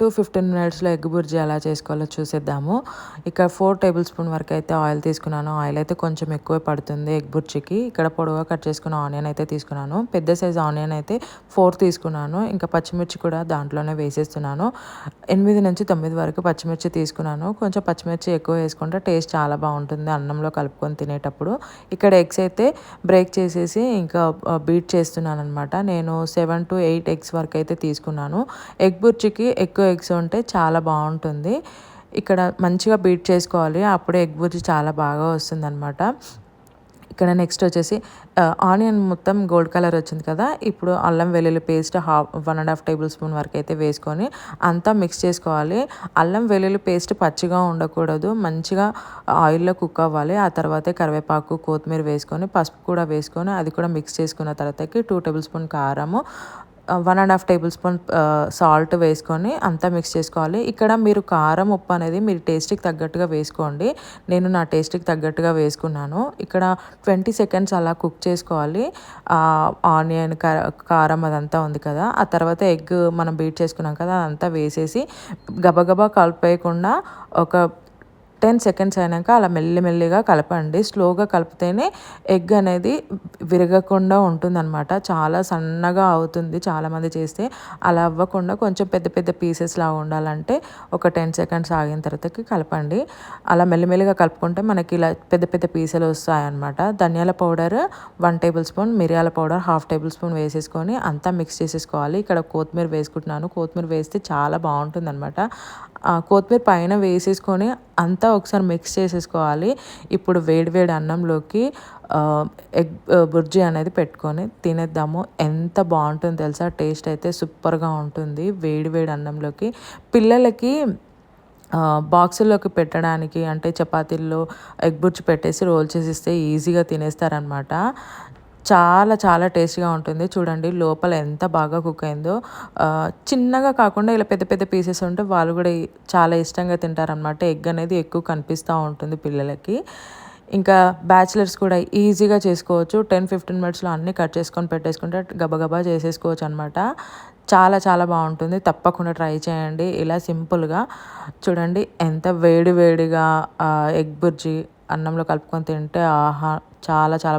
10-15 మినిట్స్లో ఎగ్ బుర్జీ ఎలా చేసుకోవాలో చూసేద్దాము. ఇక్కడ 4 టేబుల్ స్పూన్ వరకు అయితే ఆయిల్ తీసుకున్నాను. ఆయిల్ అయితే కొంచెం ఎక్కువే పడుతుంది ఎగ్ బుర్జీకి. ఇక్కడ పొడవుగా కట్ చేసుకున్న ఆనియన్ అయితే తీసుకున్నాను. పెద్ద సైజు ఆనియన్ అయితే 4 తీసుకున్నాను. ఇంకా పచ్చిమిర్చి కూడా దాంట్లోనే వేసేస్తున్నాను. 8-9 వరకు పచ్చిమిర్చి తీసుకున్నాను. కొంచెం పచ్చిమిర్చి ఎక్కువ వేసుకుంటే టేస్ట్ చాలా బాగుంటుంది అన్నంలో కలుపుకొని తినేటప్పుడు. ఇక్కడ ఎగ్స్ అయితే బ్రేక్ చేసేసి ఇంకా బీట్ చేస్తున్నాను అనమాట. నేను 7-8 ఎగ్స్ వరకు అయితే తీసుకున్నాను. ఎగ్ బుర్జీకి ఎక్కువ ఎగ్స్ ఉంటే చాలా బాగుంటుంది. ఇక్కడ మంచిగా బీట్ చేసుకోవాలి, అప్పుడే ఎగ్ బుర్జీ చాలా బాగా వస్తుందన్నమాట. ఇక్కడ నెక్స్ట్ వచ్చేసి ఆనియన్ మొత్తం గోల్డ్ కలర్ వచ్చింది కదా, ఇప్పుడు అల్లం వెల్లుల్లి పేస్ట్ 1.5 టేబుల్ స్పూన్ వరకు అయితే వేసుకొని అంతా మిక్స్ చేసుకోవాలి. అల్లం వెల్లుల్లి పేస్ట్ పచ్చిగా ఉండకూడదు, మంచిగా ఆయిల్లో కుక్ అవ్వాలి. ఆ తర్వాతే కరివేపాకు కొత్తిమీర వేసుకొని పసుపు కూడా వేసుకొని అది కూడా మిక్స్ చేసుకున్న తర్వాతకి 2 టేబుల్ స్పూన్ కారము, 1.5 టేబుల్ స్పూన్ సాల్ట్ వేసుకొని అంతా మిక్స్ చేసుకోవాలి. ఇక్కడ మీరు కారం ఉప్పు అనేది మీరు టేస్ట్కి తగ్గట్టుగా వేసుకోండి. నేను నా టేస్ట్కి తగ్గట్టుగా వేసుకున్నాను. ఇక్కడ 20 సెకండ్స్ అలా కుక్ చేసుకోవాలి. ఆనియన్ కారం అదంతా ఉంది కదా, ఆ తర్వాత ఎగ్ మనం బీట్ చేసుకున్నాం కదా అదంతా వేసేసి గబగబా కలిపేయకుండా ఒక 10 సెకండ్స్ అయినాక అలా మెల్లిమెల్లిగా కలపండి. స్లోగా కలిపితేనే ఎగ్ అనేది విరగకుండా ఉంటుందన్నమాట. చాలా సన్నగా అవుతుంది చాలామంది చేస్తే. అలా అవ్వకుండా కొంచెం పెద్ద పెద్ద పీసెస్ లాగా ఉండాలంటే ఒక 10 సెకండ్స్ ఆగిన తర్వాతకి కలపండి. అలా మెల్లిమెల్లిగా కలుపుకుంటే మనకి ఇలా పెద్ద పెద్ద పీసులు వస్తాయన్నమాట. ధనియాల పౌడర్ 1 టేబుల్ స్పూన్, మిరియాల పౌడర్ 1/2 టేబుల్ స్పూన్ వేసేసుకొని అంతా మిక్స్ చేసేసుకోవాలి. ఇక్కడ కొత్తిమీర వేసుకుంటున్నాను. కొత్తిమీర వేస్తే చాలా బాగుంటుందన్నమాట. కొత్తిమీర పైన వేసేసుకొని అంతా ఒకసారి మిక్స్ చేసేసుకోవాలి. ఇప్పుడు వేడి వేడి అన్నంలోకి ఎగ్ బుర్జీ అనేది పెట్టుకొని తినేద్దాము. ఎంత బాగుంటుందో తెలుసా, టేస్ట్ అయితే సూపర్గా ఉంటుంది వేడి వేడి అన్నంలోకి. పిల్లలకి బాక్సుల్లోకి పెట్టడానికి అంటే చపాతీల్లో ఎగ్ బుర్జీ పెట్టేసి రోల్ చేసి ఇస్తే ఈజీగా తినేస్తారనమాట. చాలా చాలా టేస్టీగా ఉంటుంది. చూడండి లోపల ఎంత బాగా కుక్ అయిందో. చిన్నగా కాకుండా ఇలా పెద్ద పెద్ద పీసెస్ ఉంటే వాళ్ళు కూడా చాలా ఇష్టంగా తింటారనమాట. ఎగ్ అనేది ఎక్కువ కనిపిస్తూ ఉంటుంది పిల్లలకి. ఇంకా బ్యాచిలర్స్ కూడా ఈజీగా చేసుకోవచ్చు. 10-15 మినిట్స్లో అన్నీ కట్ చేసుకొని పెట్టేసుకుంటే గబగబా చేసేసుకోవచ్చు అనమాట. చాలా చాలా బాగుంటుంది. తప్పకుండా ట్రై చేయండి ఇలా సింపుల్గా. చూడండి ఎంత వేడి వేడిగా ఎగ్ బుర్జీ అన్నంలో కలుపుకొని తింటే ఆహా, చాలా చాలా బాగుంది.